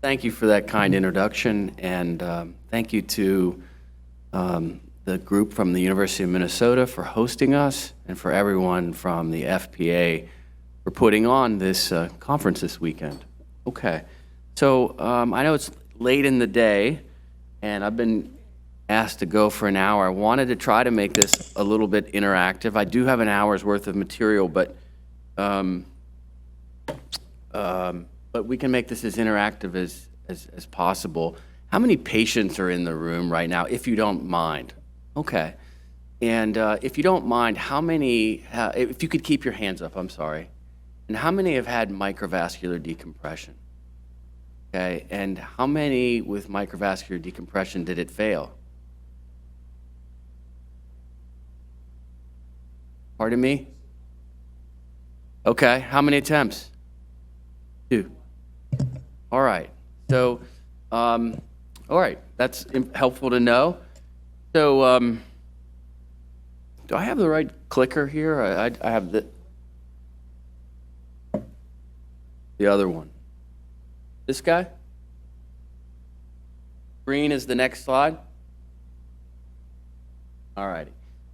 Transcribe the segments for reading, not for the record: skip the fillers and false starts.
Thank you for that kind introduction, and thank you to the group from the University of Minnesota for hosting us, and for everyone from the FPA for putting on this conference this weekend. Okay, so I know it's late in the day, and I've been asked to go for an hour. I wanted to try to make this a little bit interactive. I do have an hour's worth of material, but we can make this as interactive as possible. How many patients are in the room right now, if you don't mind? Okay. And if you don't mind, how many, if you could keep your hands up, I'm sorry. And how many have had microvascular decompression? Okay, and how many with microvascular decompression did it fail? Pardon me? Okay, how many attempts? 2. All right, so, all right, that's helpful to know. So, do I have the right clicker here? I have the other one. This guy? Green is the next slide. All righty.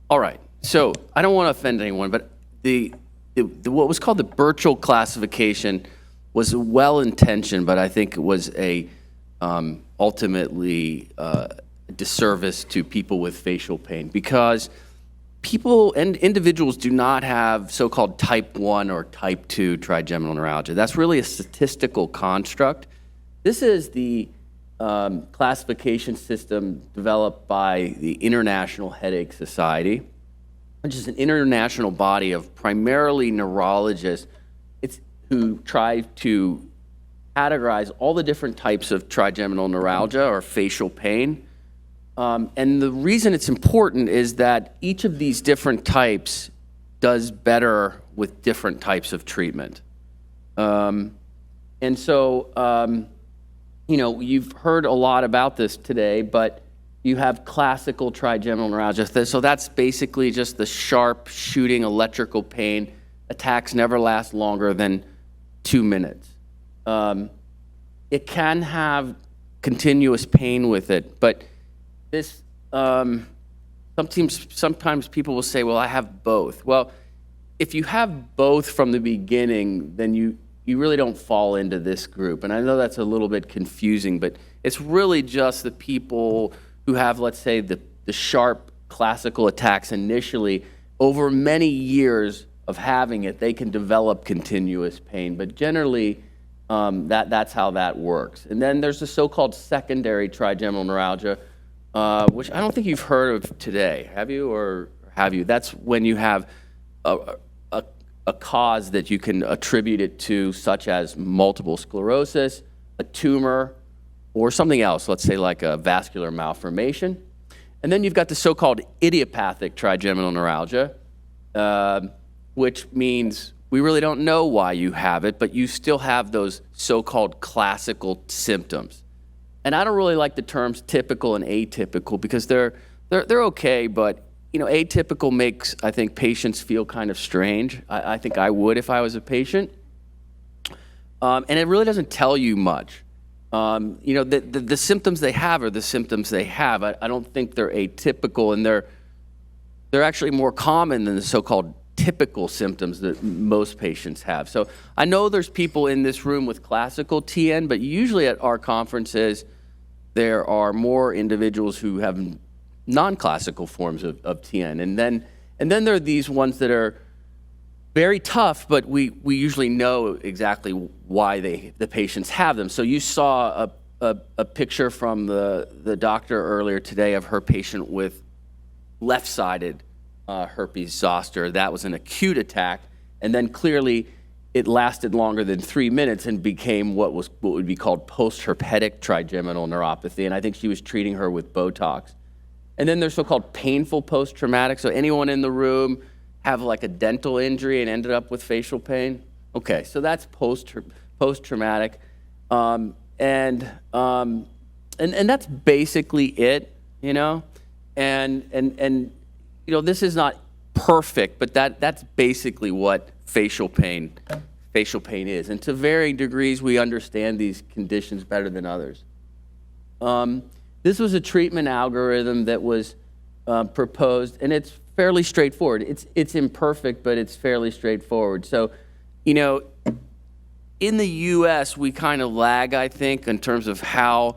All right, so I don't want to offend anyone, but what was called the Burchell classification was well-intentioned, but I think it was a ultimately disservice to people with facial pain, because people and individuals do not have so-called type 1 or type 2 trigeminal neuralgia. That's really a statistical construct. This is the classification system developed by the International Headache Society, which is an international body of primarily neurologists who try to categorize all the different types of trigeminal neuralgia or facial pain. And the reason it's important is that each of these different types does better with different types of treatment. And so, you know, you've heard a lot about this today, but you have classical trigeminal neuralgia. So that's basically just the sharp shooting electrical pain. Attacks never last longer than 2 minutes. It can have continuous pain with it, but this, sometimes people will say, well, I have both. Well, if you have both from the beginning, then you really don't fall into this group. And I know that's a little bit confusing, but it's really just the people who have, let's say, the sharp classical attacks initially. Over many years of having it, they can develop continuous pain, but generally that's how that works. And then there's the so-called secondary trigeminal neuralgia, which I don't think you've heard of today. Have you, or have you? That's when you have a cause that you can attribute it to, such as multiple sclerosis, a tumor, or something else, let's say like a vascular malformation. And then you've got the so-called idiopathic trigeminal neuralgia, which means we really don't know why you have it, but you still have those so-called classical symptoms. And I don't really like the terms typical and atypical, because they're okay, but you know, atypical makes, I think, patients feel kind of strange. I think I would if I was a patient. And it really doesn't tell you much. You know, the symptoms they have are the symptoms they have. I don't think they're atypical, and they're actually more common than the so-called typical symptoms that most patients have. So I know there's people in this room with classical TN, but usually at our conferences, there are more individuals who have non-classical forms of TN. And then there are these ones that are very tough, but we usually know exactly why the patients have them. So you saw a picture from the doctor earlier today of her patient with left-sided herpes zoster. That was an acute attack, and then clearly it lasted longer than 3 minutes and became what would be called post-herpetic trigeminal neuropathy, and I think she was treating her with Botox. And then there's so-called painful post-traumatic. So anyone in the room have like a dental injury and ended up with facial pain? Okay, so that's post-traumatic, and that's basically it, you know. And you know, this is not perfect, but that's basically what facial pain facial pain is. And to varying degrees, we understand these conditions better than others. This was a treatment algorithm that was proposed, and it's fairly straightforward. It's imperfect, but it's fairly straightforward. So, you know, in the U.S., we kind of lag, I think, in terms of how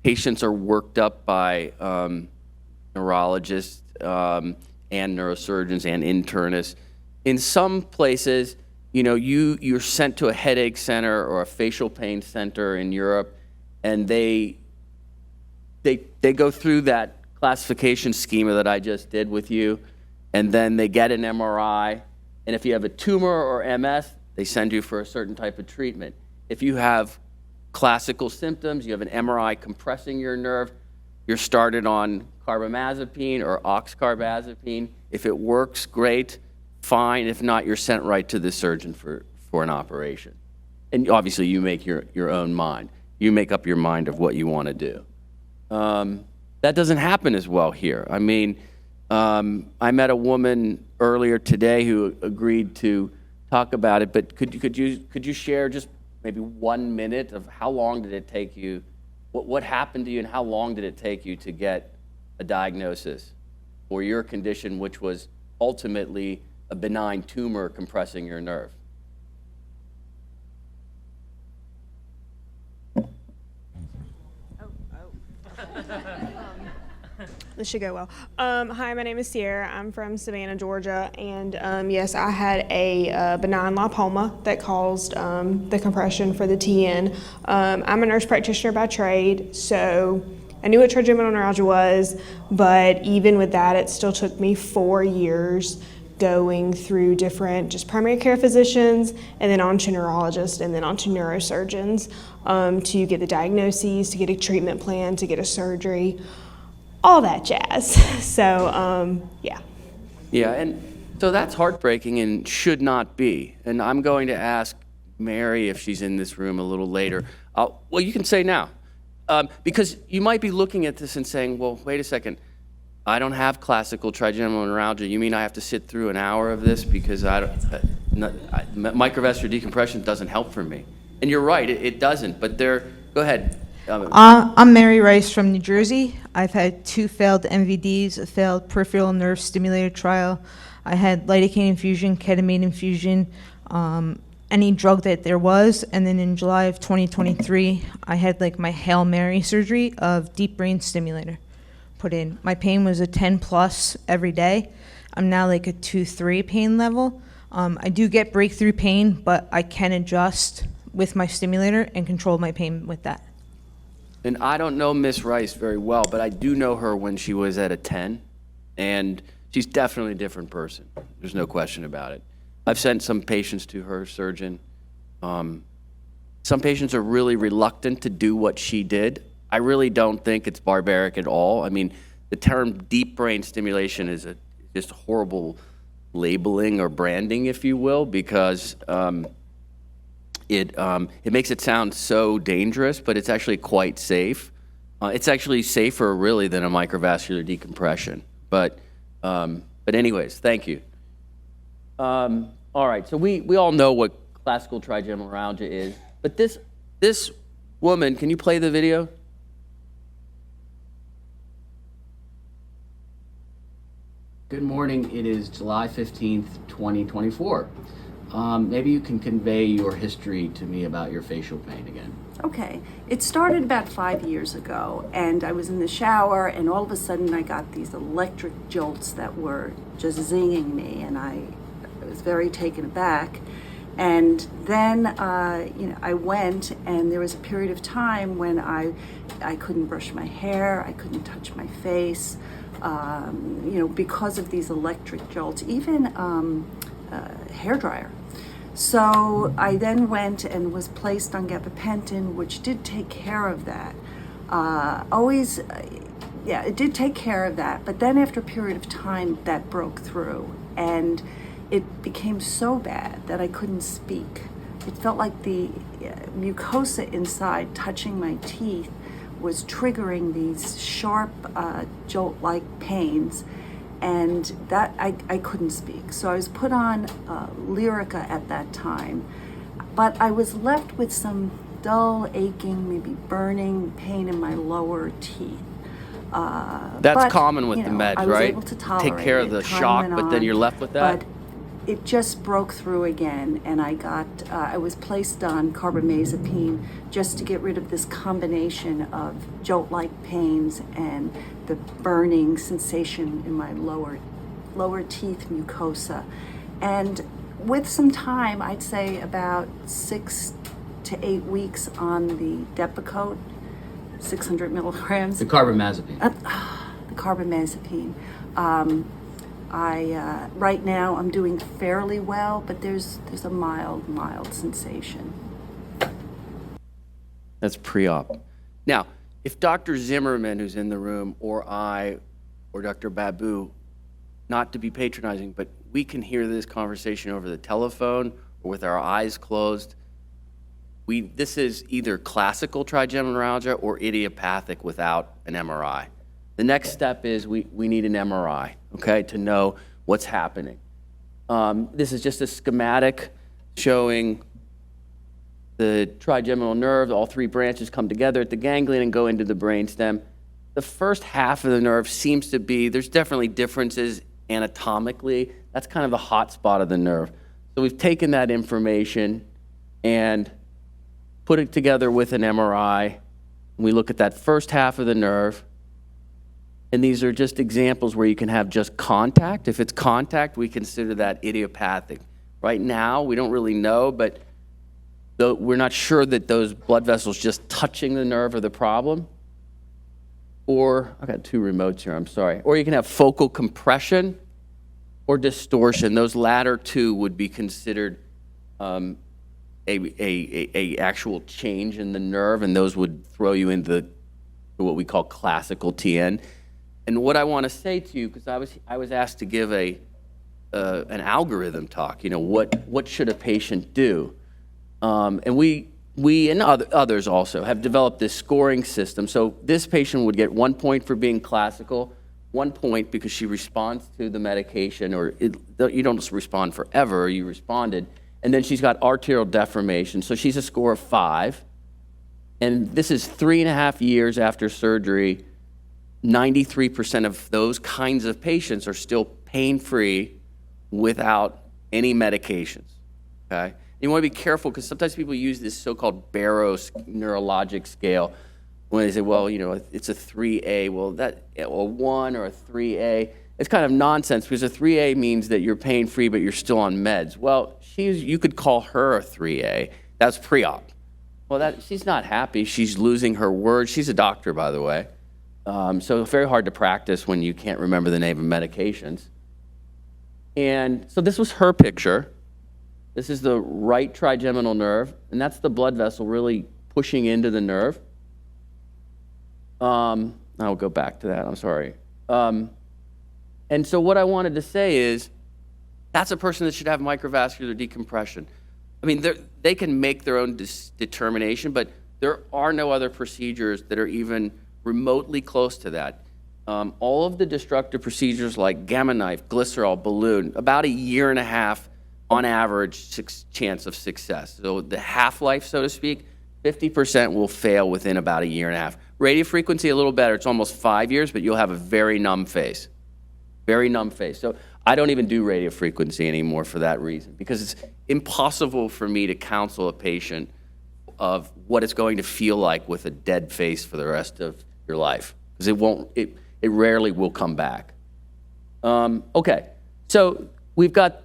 patients are worked up by neurologists and neurosurgeons and internists. In some places, you know, you're sent to a headache center or a facial pain center in Europe, and they go through that classification schema that I just did with you, and then they get an MRI, and if you have a tumor or MS, they send you for a certain type of treatment. If you have classical symptoms, you have an MRI compressing your nerve, you're started on carbamazepine or oxcarbazepine. If it works, great, fine. If not, you're sent right to the surgeon for an operation. And obviously, you make your own mind. You make up your mind of what you want to do. That doesn't happen as well here. I mean, I met a woman earlier today who agreed to talk about it, but could you share just maybe 1 minute of how long did it take you, what happened to you, and how long did it take you to get a diagnosis for your condition, which was ultimately a benign tumor compressing your nerve? This should go well. Hi, my name is Sierra. I'm from Savannah, Georgia, and yes, I had a benign lipoma that caused the compression for the TN. I'm a nurse practitioner by trade, so I knew what trigeminal neuralgia was, but even with that, it still took me 4 years going through different just primary care physicians and then on to neurologists and then on to neurosurgeons to get the diagnoses, to get a treatment plan, to get a surgery, all that jazz. So, yeah. Yeah, and so that's heartbreaking and should not be. And I'm going to ask Mary if she's in this room a little later. Well, you can say now. Because you might be looking at this and saying, well, wait a second. I don't have classical trigeminal neuralgia. You mean I have to sit through an hour of this because microvascular decompression doesn't help for me? And you're right, it doesn't. But go ahead. I'm Mary Rice from New Jersey. I've had 2 failed MVDs, a failed peripheral nerve stimulator trial. I had lidocaine infusion, ketamine infusion, any drug that there was. And then in July of 2023, I had like my Hail Mary surgery of deep brain stimulator put in. My pain was a 10 plus every day. I'm now like a 2-3 pain level. I do get breakthrough pain, but I can adjust with my stimulator and control my pain with that. And I don't know Miss Rice very well, but I do know her when she was at a 10, and she's definitely a different person. There's no question about it. I've sent some patients to her surgeon. Some patients are really reluctant to do what she did. I really don't think it's barbaric at all. I mean, the term deep brain stimulation is just horrible labeling or branding, if you will, because it makes it sound so dangerous, but it's actually quite safe. It's actually safer, really, than a microvascular decompression. But anyways, thank you. All right, so we all know what classical trigeminal neuralgia is, but this woman, can you play the video? Good morning. It is July 15th, 2024. Maybe you can convey your history to me about your facial pain again. Okay. It started about 5 years ago, and I was in the shower, and all of a sudden I got these electric jolts that were just zinging me, and I was very taken aback. And then, I went, and there was a period of time when I couldn't brush my hair, I couldn't touch my face, because of these electric jolts, even hair dryer. So I then went and was placed on gabapentin, which did take care of that. It did take care of that. But then after a period of time, that broke through, and it became so bad that I couldn't speak. It felt like the mucosa inside touching my teeth was triggering these sharp jolt-like pains, and that I couldn't speak. So I was put on Lyrica at that time. but I was left with some dull, aching, maybe burning pain in my lower teeth. That's But, common with you the know, meds, I was right? able to tolerate Take care of it. the Time shock, went but then on, you're left with that? But it just broke through again, and I was placed on carbamazepine just to get rid of this combination of jolt-like pains and the burning sensation in my lower teeth mucosa. And with some time, I'd say about 6 to 8 weeks on the Depakote, 600 milligrams. The carbamazepine. The carbamazepine. Right now I'm doing fairly well, but there's a mild sensation. That's pre-op. Now, if Dr. Zimmerman, who's in the room, or I, or Dr. Babu, not to be patronizing, but we can hear this conversation over the telephone or with our eyes closed. This is either classical trigeminal neuralgia or idiopathic without an MRI. The next step is we need an MRI, okay, to know what's happening. This is just a schematic showing the trigeminal nerve. All three branches come together at the ganglion and go into the brainstem. The first half of the nerve seems to be, there's definitely differences anatomically. That's kind of the hot spot of the nerve. So we've taken that information and put it together with an MRI. We look at that first half of the nerve. And these are just examples where you can have just contact. If it's contact, we consider that idiopathic. Right now, we don't really know, but we're not sure that those blood vessels just touching the nerve are the problem. Or, I've got two remotes here, I'm sorry. Or you can have focal compression or distortion. Those latter two would be considered a actual change in the nerve, and those would throw you into what we call classical TN. And what I want to say to you, because I was asked to give an algorithm talk. You know, what should a patient do? And we and others also have developed this scoring system. So this patient would get 1 point for being classical, 1 point because she responds to the medication, or you don't just respond forever. You responded, and then she's got arterial deformation. So she's a score of 5. And this is 3.5 years after surgery. 93% of those kinds of patients are still pain-free without any medications, okay? You want to be careful because sometimes people use this so-called Barrow neurologic scale when they say, well, you know, it's a 3A. Well, a 1 or a 3A, it's kind of nonsense because a 3A means that you're pain-free but you're still on meds. Well, you could call her a 3A. That's pre-op. Well, she's not happy. She's losing her words. She's a doctor, by the way. So very hard to practice when you can't remember the name of medications. And so this was her picture. This is the right trigeminal nerve, and that's the blood vessel really pushing into the nerve. I'll go back to that, I'm sorry. And so what I wanted to say is, that's a person that should have microvascular decompression. I mean, they can make their own determination, but there are no other procedures that are even remotely close to that. All of the destructive procedures like Gamma knife, glycerol, balloon, about 1.5 years on average chance of success. So the half-life, so to speak, 50% will fail within about 1.5 years. Radiofrequency, a little better. It's almost 5 years, but you'll have a very numb face. Very numb face. So I don't even do radiofrequency anymore for that reason, because it's impossible for me to counsel a patient of what it's going to feel like with a dead face for the rest of your life, because it rarely will come back. Okay, so we've got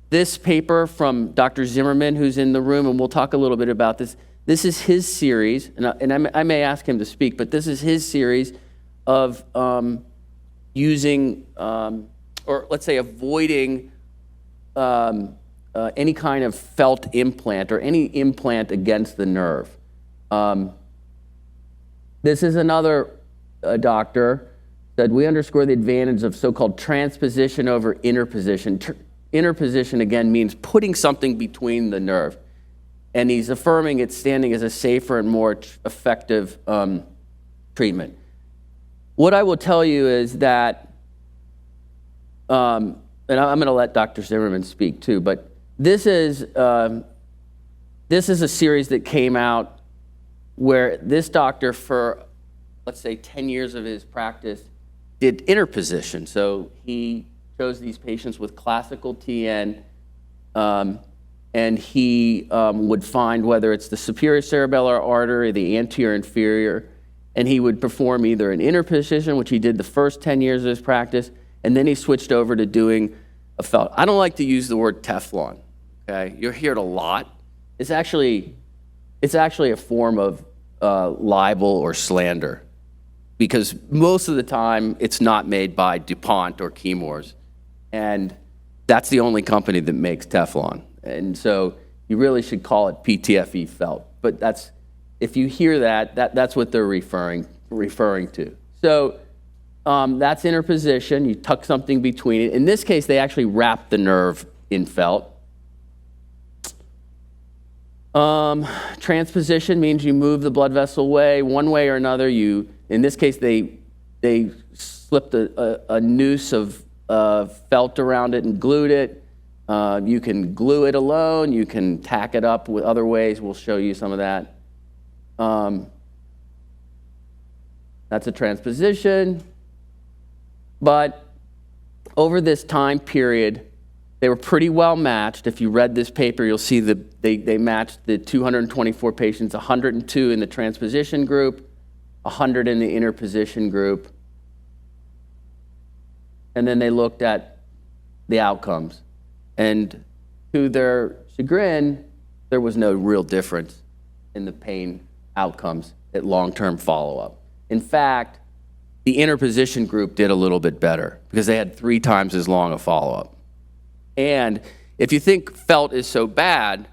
this paper from Dr. Zimmerman, who's in the room, and we'll talk a little bit about this. This is his series, and I may ask him to speak, but this is his series of using, or let's say avoiding any kind of felt implant or any implant against the nerve. This is another doctor said, we underscore the advantage of so-called transposition over interposition. Interposition, again, means putting something between the nerve. And he's affirming it's standing as a safer and more effective treatment. What I will tell you is that, and I'm going to let Dr. Zimmerman speak too, but this is this is a series that came out where this doctor, for let's say 10 years of his practice, did interposition. So he chose these patients with classical TN, and he would find whether it's the superior cerebellar artery, the anterior inferior, and he would perform either an interposition, which he did the first 10 years of his practice, and then he switched over to doing a felt. I don't like to use the word Teflon, okay? You'll hear it a lot. It's actually a form of libel or slander, because most of the time it's not made by DuPont or Chemours, and that's the only company that makes Teflon. And so you really should call it PTFE felt. But that's, if you hear that's what they're referring to. So that's interposition. You tuck something between it. In this case, they actually wrap the nerve in felt. Transposition means you move the blood vessel away one way or another. In this case, they slipped a noose of felt around it and glued it. You can glue it alone. You can tack it up with other ways. We'll show you some of that. That's a transposition. But over this time period, they were pretty well matched. If you read this paper, you'll see that they matched the 224 patients, 102 in the transposition group, 100 in the interposition group. And then they looked at the outcomes. And to their chagrin, there was no real difference in the pain outcomes at long-term follow-up. In fact, the interposition group did a little bit better because they had 3 times as long a follow-up. And if you think felt is so bad,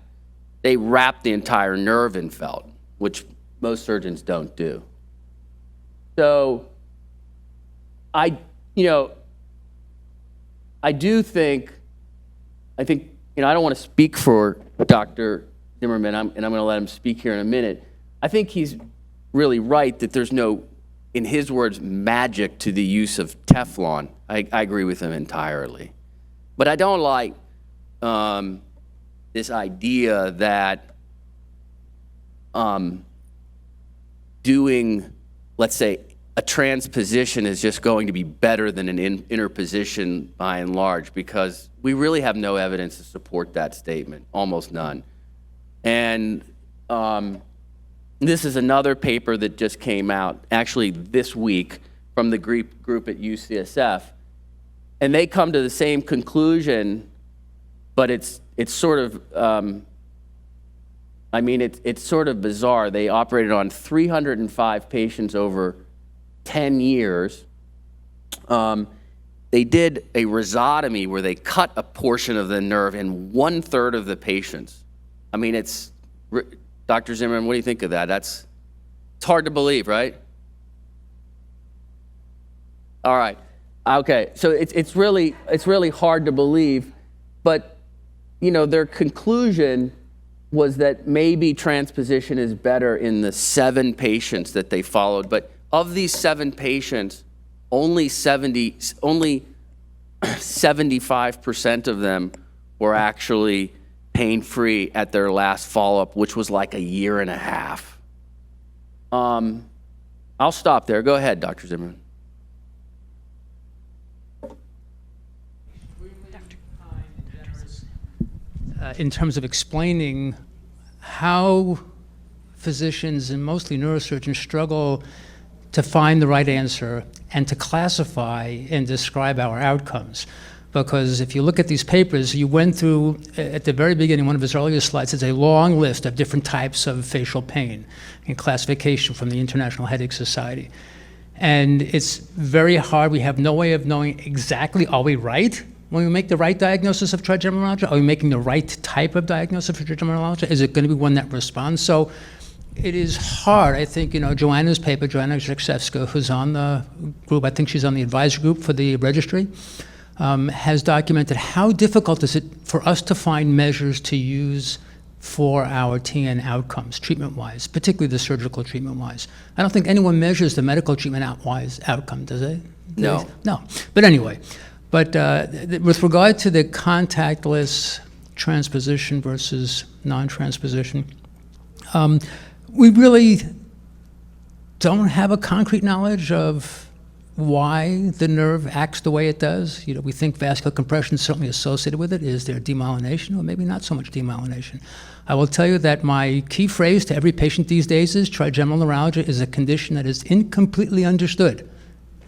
they wrap the entire nerve in felt, which most surgeons don't do. So I think, I don't want to speak for Dr. Zimmerman, and I'm going to let him speak here in a minute. I think he's really right that there's no, in his words, magic to the use of Teflon. I agree with him entirely. But I don't like this idea that doing, let's say, a transposition is just going to be better than an interposition by and large, because we really have no evidence to support that statement, almost none. And this is another paper that just came out, actually this week, from the group at UCSF. And they come to the same conclusion, but it's sort of, it's sort of bizarre. They operated on 305 patients over 10 years. They did a rhizotomy where they cut a portion of the nerve in 1/3 of the patients. Dr. Zimmerman, what do you think of that? It's hard to believe, right? All right. Okay, so it's really hard to believe, but their conclusion was that maybe transposition is better in the 7 patients that they followed, but of these 7 patients, only 75% of them were actually pain-free at their last follow-up, which was like a 1.5 years. I'll stop there. Go ahead, Dr. Zimmerman. In terms of explaining how physicians and mostly neurosurgeons struggle to find the right answer and to classify and describe our outcomes. Because if you look at these papers, you went through, at the very beginning, one of his earlier slides, it's a long list of different types of facial pain and classification from the International Headache Society. And it's very hard. We have no way of knowing exactly, are we right when we make the right diagnosis of trigeminal neuralgia? Are we making the right type of diagnosis of trigeminal neuralgia? Is it going to be one that responds? So it is hard. I think, Joanna's paper, Joanna Zrzewska, who's on the group, I think she's on the advisory group for the registry, has documented how difficult is it for us to find measures to use for our TN outcomes, treatment-wise, particularly the surgical treatment-wise. I don't think anyone measures the medical treatment-wise outcome, does it? No. No. But anyway, with regard to the contactless transposition versus non-transposition. We really don't have a concrete knowledge of why the nerve acts the way it does. We think vascular compression is certainly associated with it. Is there demyelination, or maybe not so much demyelination? I will tell you that my key phrase to every patient these days is trigeminal neuralgia is a condition that is incompletely understood.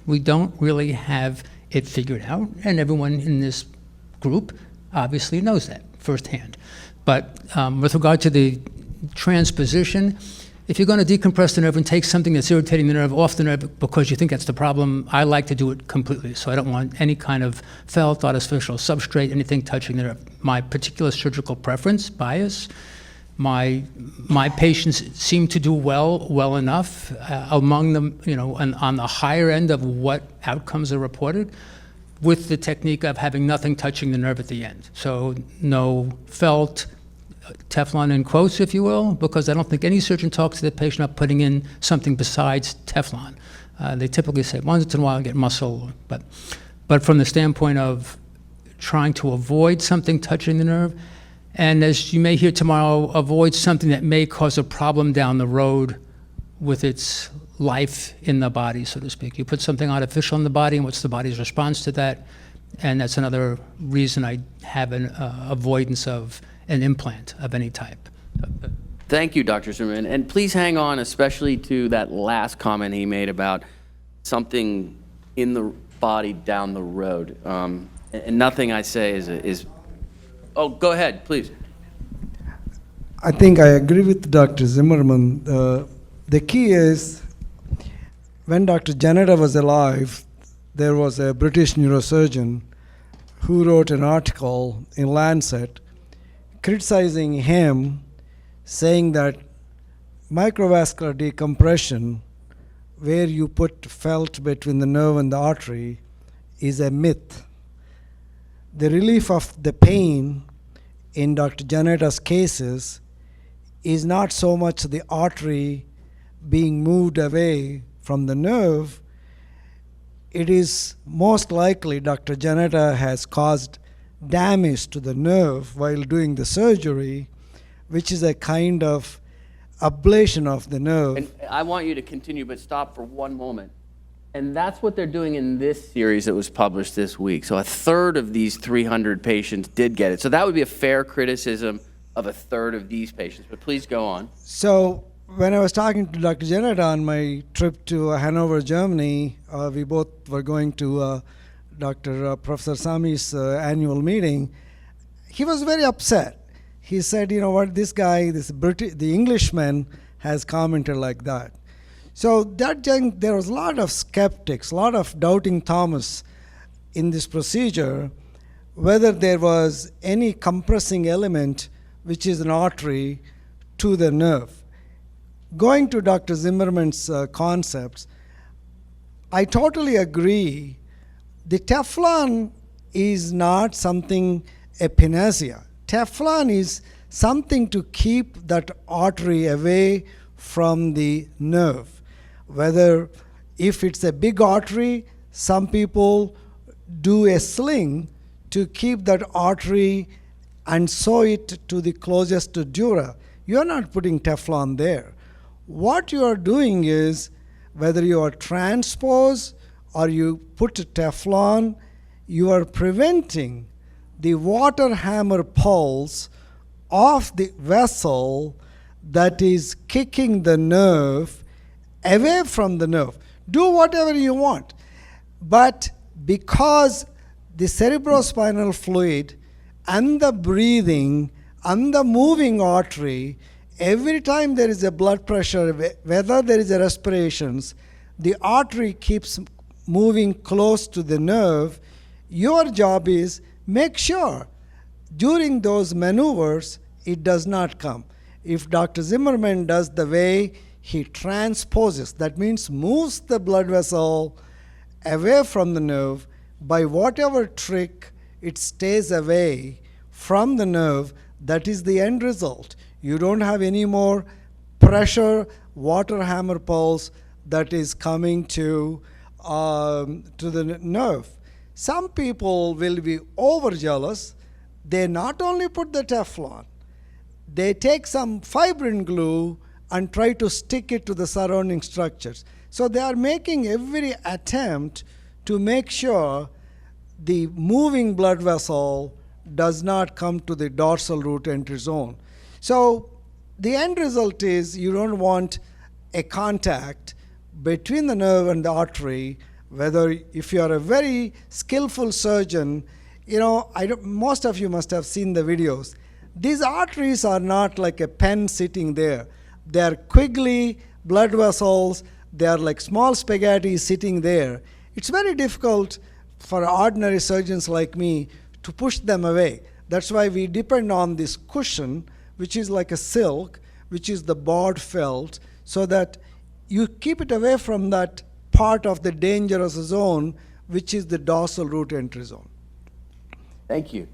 We don't really have it figured out, and everyone in this group obviously knows that firsthand. But with regard to the transposition, if you're going to decompress the nerve and take something that's irritating the nerve off the nerve because you think that's the problem, I like to do it completely. So I don't want any kind of felt, artificial substrate, anything touching the nerve. My particular surgical preference, bias, my patients seem to do well enough among them, on the higher end of what outcomes are reported, with the technique of having nothing touching the nerve at the end. So no felt, Teflon in quotes, if you will, because I don't think any surgeon talks to the patient about putting in something besides Teflon. They typically say once in a while get muscle, but from the standpoint of trying to avoid something touching the nerve, and as you may hear tomorrow, avoid something that may cause a problem down the road with its life in the body, so to speak. You put something artificial in the body, and what's the body's response to that? And that's another reason I have an avoidance of an implant of any type. Thank you, Dr. Zimmerman. And please hang on, especially to that last comment he made about something in the body down the road. And nothing I say is oh, go ahead, please. I think I agree with Dr. Zimmerman. The key is, when Dr. Janetta was alive, there was a British neurosurgeon who wrote an article in Lancet criticizing him, saying that microvascular decompression, where you put felt between the nerve and the artery, is a myth. The relief of the pain in Dr. Janetta's cases is not so much the artery being moved away from the nerve. It is most likely Dr. Janetta has caused damage to the nerve while doing the surgery, which is a kind of ablation of the nerve. And I want you to continue, but stop for one moment. And that's what they're doing in this series that was published this week. So a third of these 300 patients did get it. So that would be a fair criticism of a third of these patients. But please go on. So when I was talking to Dr. Janetta on my trip to Hanover, Germany, we both were going to Professor Sami's annual meeting. He was very upset. He said, you know what, this guy, the Englishman has commented like that. So there was a lot of skeptics, a lot of doubting Thomas in this procedure, whether there was any compressing element, which is an artery, to the nerve. Going to Dr. Zimmerman's concepts, I totally agree. The Teflon is not something, a panacea. Teflon is something to keep that artery away from the nerve. Whether if it's a big artery, some people do a sling to keep that artery and sew it to the closest dura. You're not putting Teflon there. What you are doing is, whether you are transpose or you put Teflon, you are preventing the water hammer pulse of the vessel that is kicking the nerve away from the nerve. Do whatever you want. But because the cerebrospinal fluid and the breathing and the moving artery, every time there is a blood pressure, whether there is a respirations, the artery keeps moving close to the nerve. Your job is make sure during those maneuvers it does not come. If Dr. Zimmerman does the way he transposes, that means moves the blood vessel away from the nerve, by whatever trick it stays away from the nerve, that is the end result. You don't have any more pressure, water hammer pulse that is coming to the nerve. Some people will be overzealous. they not only put the Teflon, they take some fibrin glue and try to stick it to the surrounding structures. So they are making every attempt to make sure the moving blood vessel does not come to the dorsal root entry zone. So the end result is you don't want a contact between the nerve and the artery, whether if you are a very skillful surgeon, most of you must have seen the videos. These arteries are not like a pen sitting there. They are quiggly blood vessels. They are like small spaghetti sitting there. It's very difficult for ordinary surgeons like me to push them away. That's why we depend on this cushion, which is like a silk, which is the board felt, so that you keep it away from that part of the dangerous zone, which is the dorsal root entry zone. Thank you.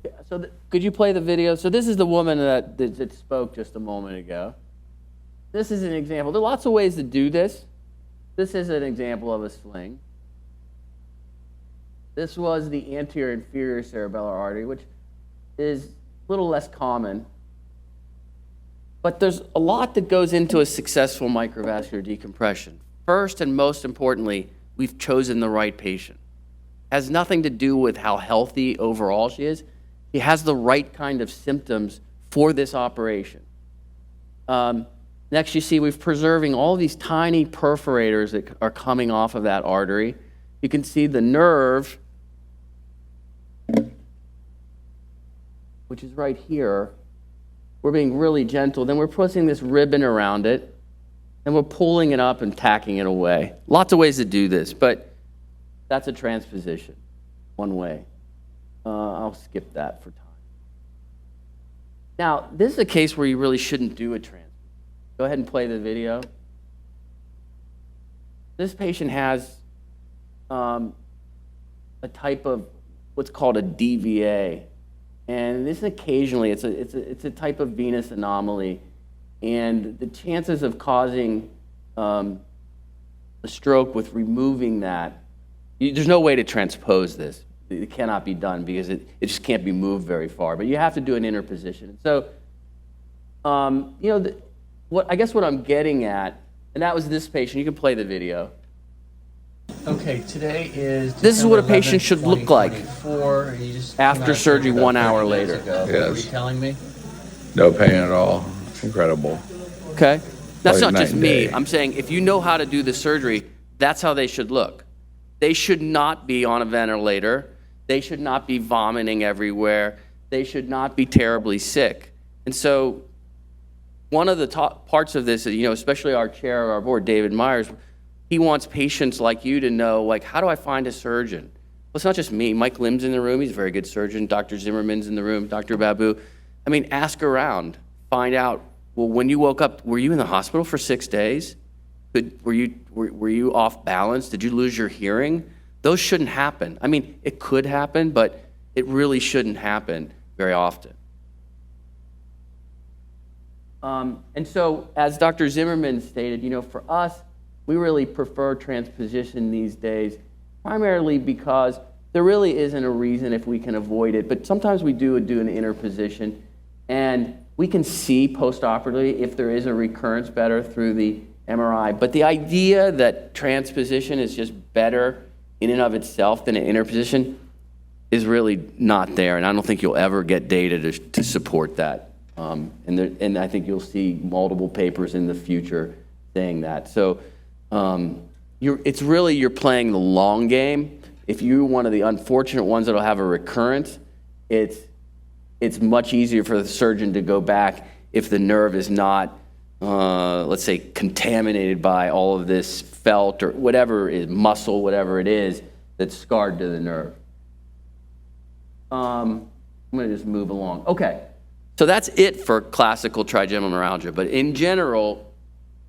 Yeah, so could you play the video? So this is the woman that spoke just a moment ago. This is an example. There are lots of ways to do this. This is an example of a sling. This was the anterior inferior cerebellar artery, which is a little less common. But there's a lot that goes into a successful microvascular decompression. First and most importantly, we've chosen the right patient. It has nothing to do with how healthy overall she is. She has the right kind of symptoms for this operation. Next, you see we're preserving all these tiny perforators that are coming off of that artery. You can see the nerve, which is right here. We're being really gentle. Then we're putting this ribbon around it, and we're pulling it up and tacking it away. Lots of ways to do this, but that's a transposition, one way. I'll skip that for time. Now, this is a case where you really shouldn't do a transposition. Go ahead and play the video. This patient has a type of what's called a DVA. And this occasionally, it's a type of venous anomaly. And the chances of causing a stroke with removing that, there's no way to transpose this. It cannot be done because it just can't be moved very far. But you have to do an interposition. So, I guess what I'm getting at, and that was this patient. You can play the video. Okay, today is This is what a December patient 11th, should look like 2024, and you just after came out surgery about 1 hour 30 days later. ago. What were you Yes. telling me? No pain at all. Incredible. Okay? That's Like not just night and me. day. I'm saying if you know how to do the surgery, that's how they should look. They should not be on a ventilator. They should not be vomiting everywhere. They should not be terribly sick. And so one of the top parts of this, especially our chair of our board, David Myers, he wants patients like you to know, how do I find a surgeon? Well, it's not just me. Mike Lim's in the room. He's a very good surgeon. Dr. Zimmerman's in the room. Dr. Babu. Ask around. Find out, well, when you woke up, were you in the hospital for 6 days? Were you off balance? Did you lose your hearing? Those shouldn't happen. It could happen, but it really shouldn't happen very often. And so, as Dr. Zimmerman stated, for us, we really prefer transposition these days, primarily because there really isn't a reason if we can avoid it. But sometimes we do an interposition, and we can see postoperatively if there is a recurrence better through the MRI. But the idea that transposition is just better in and of itself than an interposition is really not there, and I don't think you'll ever get data to support that. And I think you'll see multiple papers in the future saying that. So you're playing the long game. If you're one of the unfortunate ones that'll have a recurrence, it's much easier for the surgeon to go back if the nerve is not, let's say, contaminated by all of this felt or whatever is muscle, whatever it is that's scarred to the nerve. I'm going to just move along. Okay. So that's it for classical trigeminal neuralgia. But in general,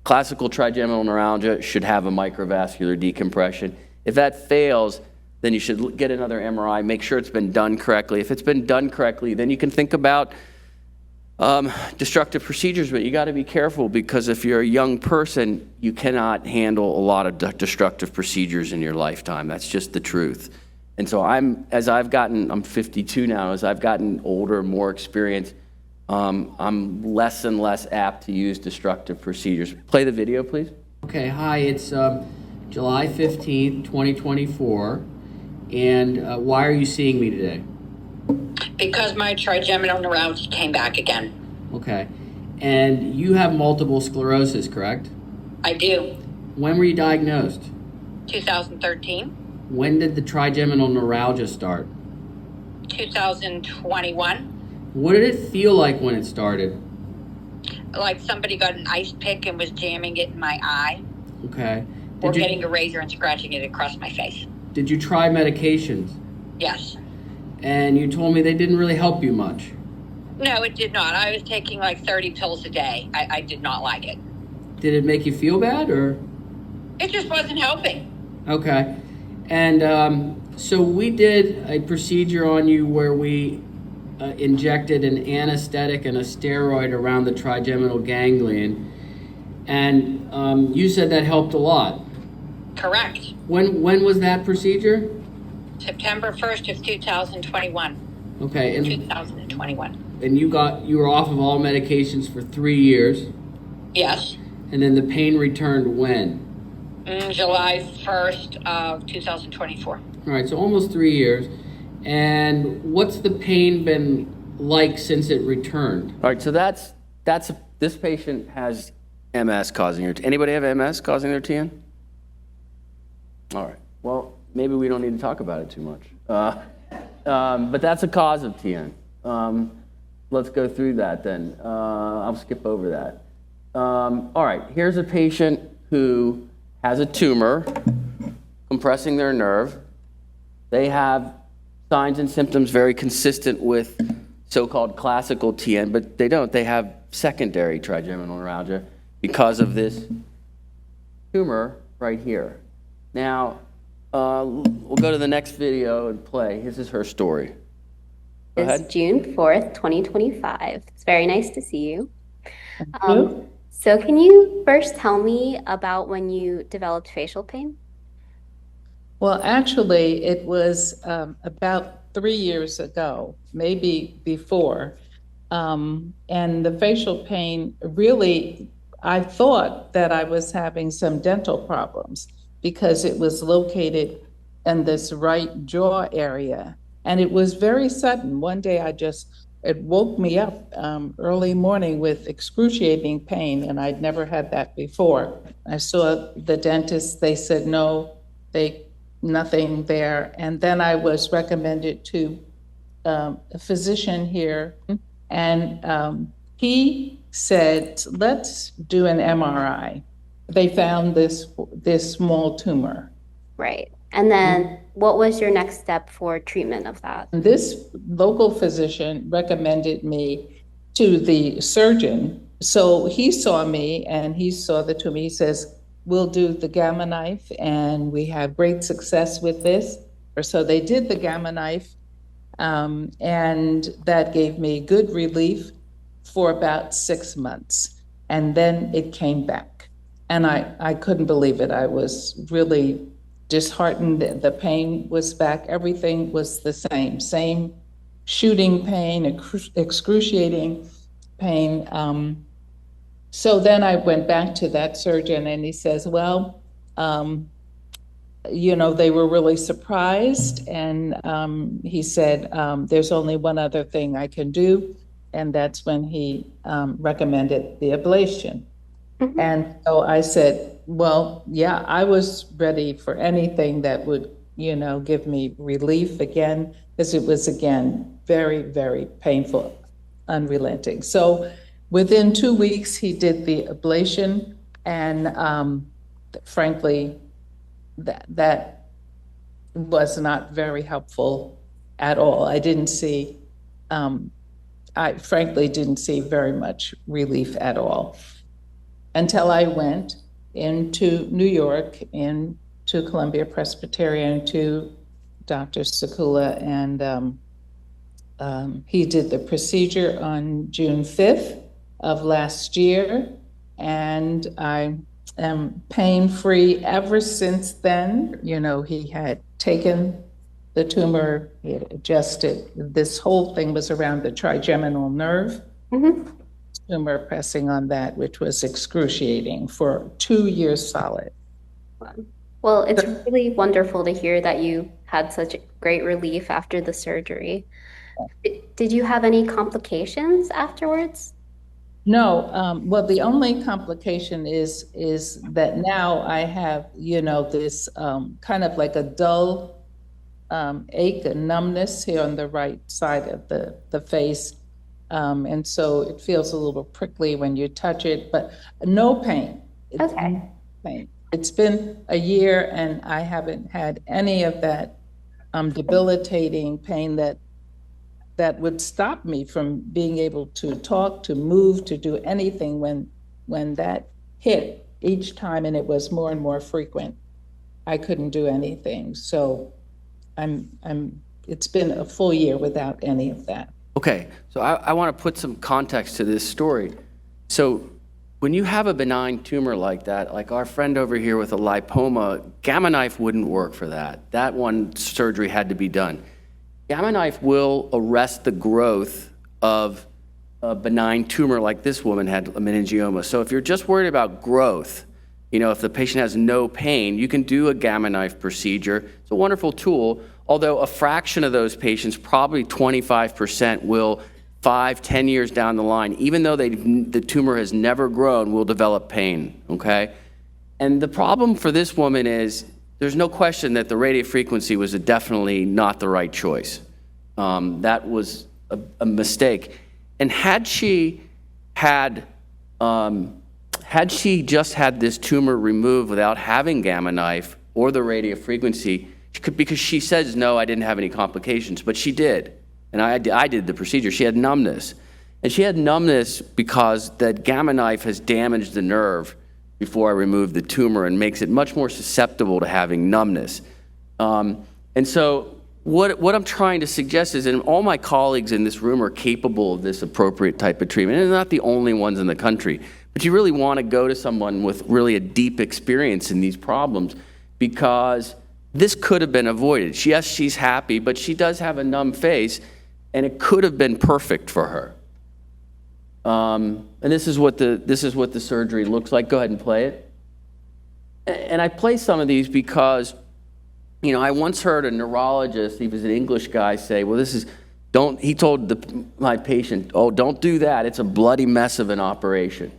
classical trigeminal neuralgia should have a microvascular decompression. If that fails, then you should get another MRI, make sure it's been done correctly. If it's been done correctly, then you can think about destructive procedures, but you got to be careful because if you're a young person, you cannot handle a lot of destructive procedures in your lifetime. That's just the truth. And so I'm 52 now, as I've gotten older, more experienced, I'm less and less apt to use destructive procedures. Play the video, please. Okay, hi, it's July 15th, 2024, and why are you seeing me today? Because my trigeminal neuralgia came back again. Okay, and you have multiple sclerosis, correct? I do. When were you diagnosed? 2013, When did the trigeminal neuralgia start? 2021, What did it feel like when it started? like somebody got an ice pick and was jamming it in my eye, Okay. or getting a razor and scratching it across my face. Did you try medications? Yes. And you told me they didn't really help you much. No, it did not. I was taking like 30 pills a day. I did not like it. Did it make you feel bad, or? It just wasn't helping. Okay. And so we did a procedure on you where we injected an anesthetic and a steroid around the trigeminal ganglion. And you said that helped a lot. Correct. When was that procedure? September 1st of 2021. Okay. And 2021. you were off of all medications for 3 years. Yes. And then the pain returned when? July 1st of 2024. All right, so almost 3 years. And what's the pain been like since it returned? All right, so this patient has MS causing her. Anybody have MS causing their TN? All right. Well, maybe we don't need to talk about it too much. But that's a cause of TN. Let's go through that then. I'll skip over that. All right. Here's a patient who has a tumor compressing their nerve. They have signs and symptoms very consistent with so-called classical TN, but they don't. They have secondary trigeminal neuralgia because of this tumor right here. Now, we'll go to the next video and play. This is her story. Go ahead. It's June 4th, 2025. It's very nice to see you. So can you first tell me about when you developed facial pain? Well, actually, it was about 3 years ago, maybe before. And the facial pain really, I thought that I was having some dental problems because it was located in this right jaw area. And it was very sudden. One day it woke me up early morning with excruciating pain, and I'd never had that before. I saw the dentist, they said no, nothing there. And then I was recommended to a physician here, and he said, let's do an MRI. They found this small tumor. Right. And then what was your next step for treatment of that? This local physician recommended me to the surgeon. So he saw me and he saw the tumor. He says, we'll do the gamma knife, and we have great success with this. So they did the gamma knife, and that gave me good relief for about 6 months. And then it came back. And I couldn't believe it. I was really disheartened. The pain was back. Everything was the same shooting pain, excruciating pain. So then I went back to that surgeon, and he says, well, they were really surprised. And he said, there's only one other thing I can do. And that's when he recommended the ablation. Mm-hmm. And so I said, well, yeah, I was ready for anything that would, give me relief again, because it was, again, very, very painful, unrelenting. So within 2 weeks, he did the ablation, and frankly, that was not very helpful at all. I frankly didn't see very much relief at all until I went into New York, into Columbia Presbyterian, to Dr. Sakula, and he did the procedure on June 5th of last year, and I am pain-free ever since then. He had taken the tumor, it adjusted. This whole thing was around the trigeminal nerve. Tumor pressing on that, which was excruciating for 2 years solid. Well, it's really wonderful to hear that you had such great relief after the surgery. Did you have any complications afterwards? No, well, the only complication is that now I have, this kind of like a dull ache and numbness here on the right side of the face. And so it feels a little prickly when you touch it, but no pain. Okay. No pain. It's been a year and I haven't had any of that debilitating pain that would stop me from being able to talk, to move, to do anything when that hit each time, and it was more and more frequent. I couldn't do anything. So it's been a full year without any of that. Okay, so I want to put some context to this story. So when you have a benign tumor like that, like our friend over here with a lipoma, Gamma knife wouldn't work for that. That one surgery had to be done. Gamma knife will arrest the growth of a benign tumor like this woman had, a meningioma. So if you're just worried about growth, if the patient has no pain, you can do a gamma knife procedure. It's a wonderful tool, although a fraction of those patients, probably 25%, will 5-10 years down the line, even though the tumor has never grown, will develop pain, okay? And the problem for this woman is there's no question that the radiofrequency was definitely not the right choice. That was a mistake. And had she just had this tumor removed without having gamma knife or the radiofrequency, because she says, no, I didn't have any complications, but she did. And I did the procedure. She had numbness. And she had numbness because that gamma knife has damaged the nerve before I removed the tumor and makes it much more susceptible to having numbness. And so what I'm trying to suggest is, and all my colleagues in this room are capable of this appropriate type of treatment, and they're not the only ones in the country, but you really want to go to someone with really a deep experience in these problems, because this could have been avoided. Yes, she's happy, but she does have a numb face, and it could have been perfect for her. And this is what the surgery looks like. Go ahead and play it. And I play some of these because, I once heard a neurologist, he was an English guy, say, well, he told my patient, oh, don't do that. It's a bloody mess of an operation.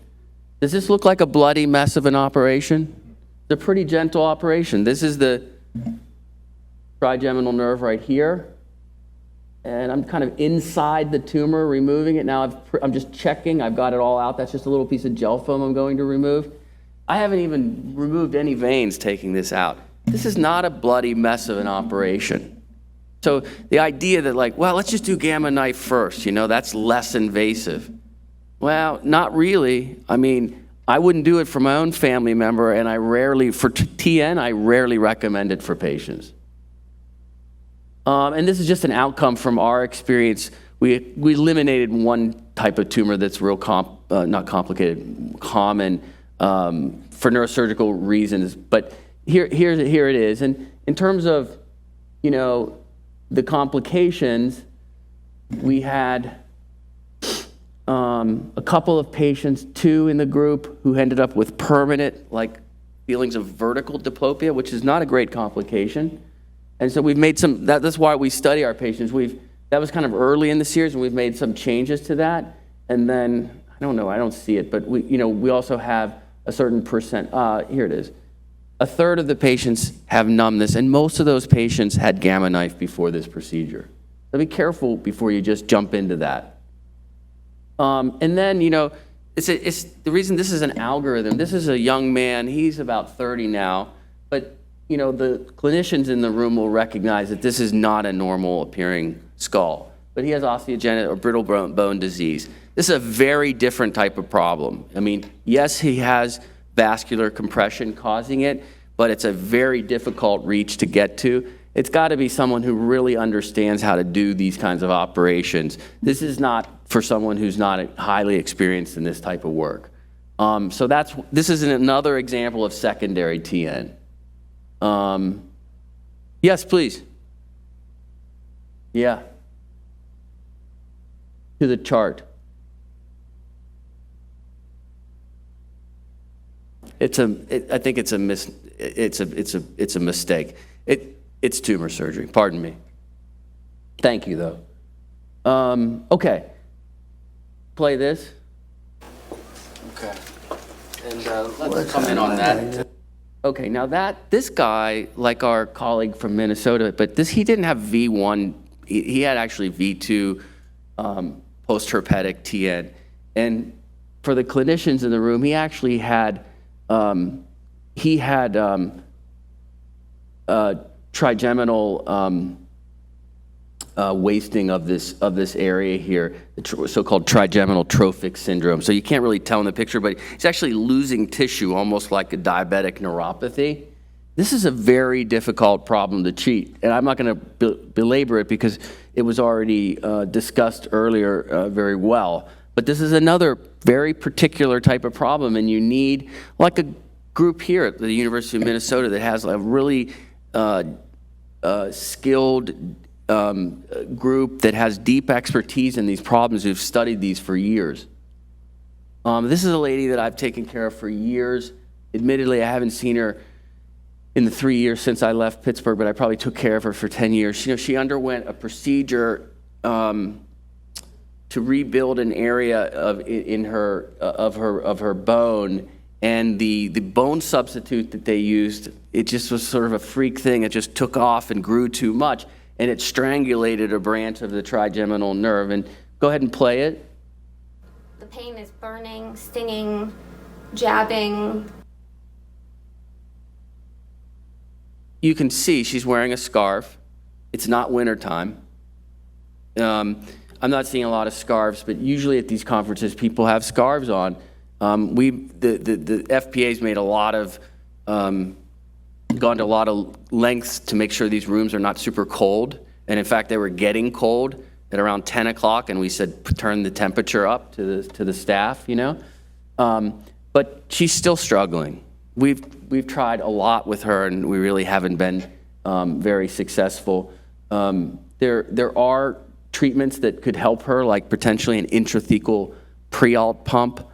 Does this look like a bloody mess of an operation? It's a pretty gentle operation. This is the trigeminal nerve right here. And I'm kind of inside the tumor, removing it. Now I'm just checking. I've got it all out. That's just a little piece of gel foam I'm going to remove. I haven't even removed any veins taking this out. This is not a bloody mess of an operation. So the idea that let's just do gamma knife first, that's less invasive. Well, not really. I mean, I wouldn't do it for my own family member, and for TN, I rarely recommend it for patients. And this is just an outcome from our experience. We eliminated one type of tumor that's real not complicated, common for neurosurgical reasons. But here it is. And in terms of, the complications, we had a couple of patients, 2 in the group, who ended up with permanent, feelings of vertical diplopia, which is not a great complication. And so we've made that's why we study our patients. That was kind of early in the series, and we've made some changes to that. And then, I don't know, I don't see it, but we also have a certain percent, here it is. A third of the patients have numbness, and most of those patients had gamma knife before this procedure. So be careful before you just jump into that. And then, it's the reason this is an algorithm. This is a young man, he's about 30 now, but the clinicians in the room will recognize that this is not a normal appearing skull, but he has osteogenic or brittle bone disease. This is a very different type of problem. I mean, yes, he has vascular compression causing it, but it's a very difficult reach to get to. It's got to be someone who really understands how to do these kinds of operations. This is not for someone who's not highly experienced in this type of work. So this is another example of secondary TN. Yes, please. Yeah. To the chart. I think it's a mistake. It's tumor surgery. Pardon me. Thank you, though. Okay. Play this. Okay. And let's come in on that. Okay, now this guy, like our colleague from Minnesota, but he didn't have V1. He had actually V2 post-herpetic TN. And for the clinicians in the room, he actually had trigeminal wasting of this area here, the so-called trigeminal trophic syndrome. So you can't really tell in the picture, but he's actually losing tissue, almost like a diabetic neuropathy. This is a very difficult problem to treat, and I'm not going to belabor it because it was already discussed earlier very well. But this is another very particular type of problem, and you need, like a group here at the University of Minnesota that has a really skilled group that has deep expertise in these problems, who've studied these for years. This is a lady that I've taken care of for years. Admittedly, I haven't seen her in the 3 years since I left Pittsburgh, but I probably took care of her for 10 years. You know, she underwent a procedure to rebuild an area of her bone, and the bone substitute that they used, it just was sort of a freak thing. It just took off and grew too much, and it strangulated a branch of the trigeminal nerve. And go ahead and play it. The pain is burning, stinging, jabbing. You can see she's wearing a scarf. It's not wintertime. I'm not seeing a lot of scarves, but usually at these conferences, people have scarves on. The FPA's made a lot of, gone to a lot of lengths to make sure these rooms are not super cold. And in fact, they were getting cold at around 10 o'clock, and we said, turn the temperature up to the staff, you know? But she's still struggling. We've tried a lot with her, and we really haven't been very successful. There are treatments that could help her, like potentially an intrathecal pre-alt pump,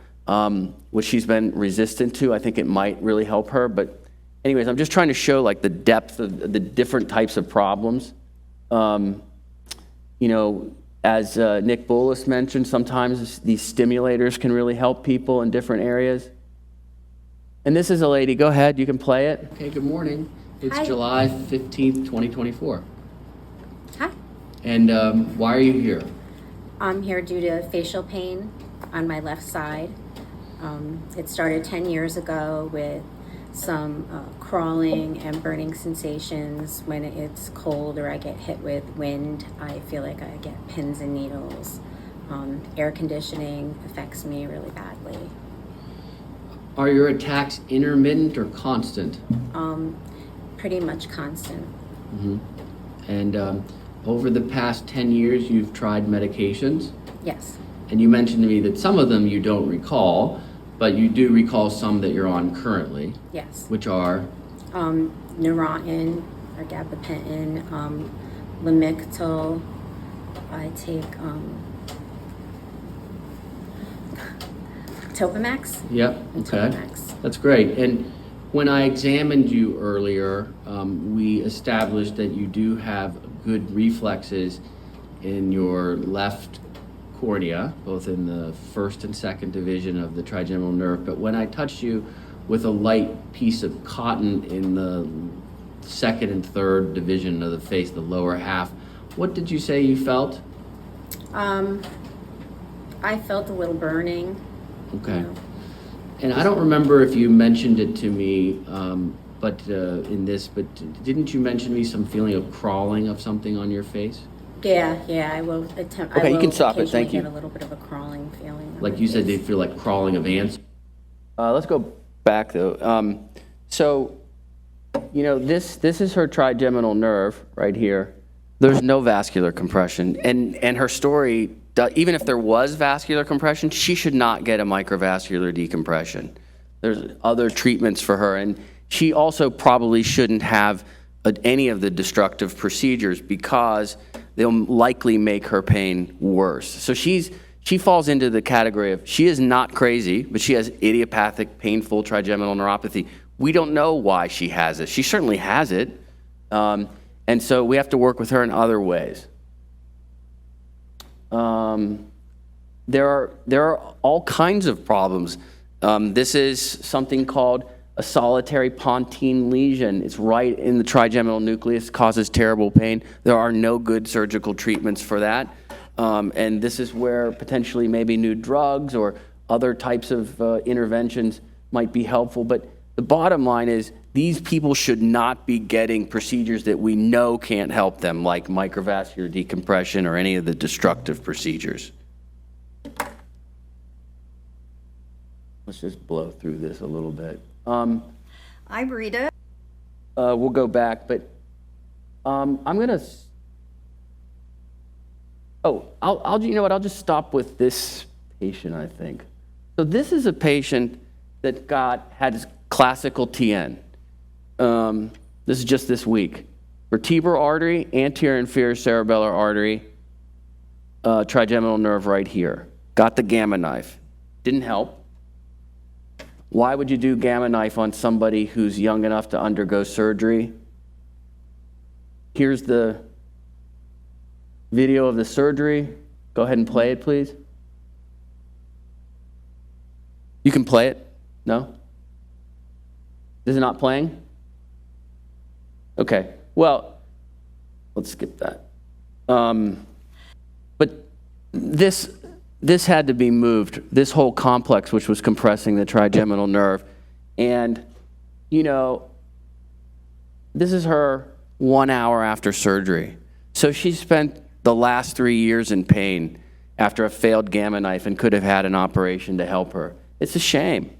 which she's been resistant to. I think it might really help her. But anyways, I'm just trying to show like the depth of the different types of problems. You know, as Nick Bullis mentioned, sometimes these stimulators can really help people in different areas. And this is a lady. Go ahead, you can play it. Okay, good morning. It's Hi. July 15th, 2024. Hi. And why are you here? I'm here due to facial pain on my left side. It started 10 years ago with some crawling and burning sensations. When it's cold or I get hit with wind, I feel like I get pins and needles. Air conditioning affects me really badly. Are your attacks intermittent or constant? Pretty much constant. Mm-hmm. And over the past 10 years, you've tried medications? Yes. And you mentioned to me that some of them you don't recall, but you do recall some that you're on currently. Yes. Which are? Neurontin or gabapentin, Lamictal. I take Topamax. Yep, And okay. Topamax. That's great. And when I examined you earlier, we established that you do have good reflexes in your left cornea, both in the first and second division of the trigeminal nerve. But when I touched you with a light piece of cotton in the second and third division of the face, the lower half, what did you say you felt? I felt a little burning. Okay. You know. And I don't remember if you mentioned it to me, but didn't you mention to me some feeling of crawling of something on your face? Yeah, I will attempt. Okay, I you will can stop it, occasionally thank you. Get a little bit of a crawling feeling. on Like my you said, they face. feel like crawling of ants. Let's go back though. So, you know, this is her trigeminal nerve right here. There's no vascular compression, and her story, even if there was vascular compression, she should not get a microvascular decompression. There's other treatments for her, and she also probably shouldn't have any of the destructive procedures because they'll likely make her pain worse. So she falls into the category of, she is not crazy, but she has idiopathic, painful trigeminal neuropathy. We don't know why she has it. She certainly has it. And so we have to work with her in other ways. There are all kinds of problems. This is something called a solitary pontine lesion. It's right in the trigeminal nucleus, causes terrible pain. There are no good surgical treatments for that. And this is where potentially maybe new drugs or other types of interventions might be helpful. But the bottom line is these people should not be getting procedures that we know can't help them, like microvascular decompression or any of the destructive procedures. Let's just blow through this a little bit. I'm Rita. We'll go back, but I'm gonna. I'll you know what? I'll just stop with this patient, I think. So this is a patient that had his classical TN. This is just this week. Vertebral artery, anterior inferior cerebellar artery, trigeminal nerve right here. Got the gamma knife. Didn't help. Why would you do gamma knife on somebody who's young enough to undergo surgery? Here's the video of the surgery. Go ahead and play it, please. You can play it? No? This is not playing? Okay, well, let's skip that. But this had to be moved, this whole complex, which was compressing the trigeminal nerve. And, you know, this is her 1 hour after surgery. So she spent the last 3 years in pain after a failed gamma knife and could have had an operation to help her. It's a shame.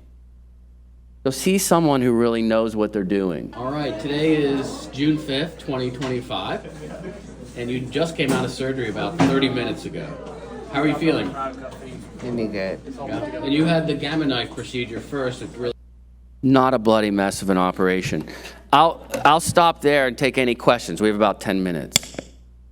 So see someone who really knows what they're doing. All right, today is June 5th, 2025, and you just came out of surgery about 30 minutes ago. How are you feeling? Feeling good. Yeah. And you had the gamma knife procedure first. It's really Not a bloody mess of an operation. I'll stop there and take any questions. We have about 10 minutes.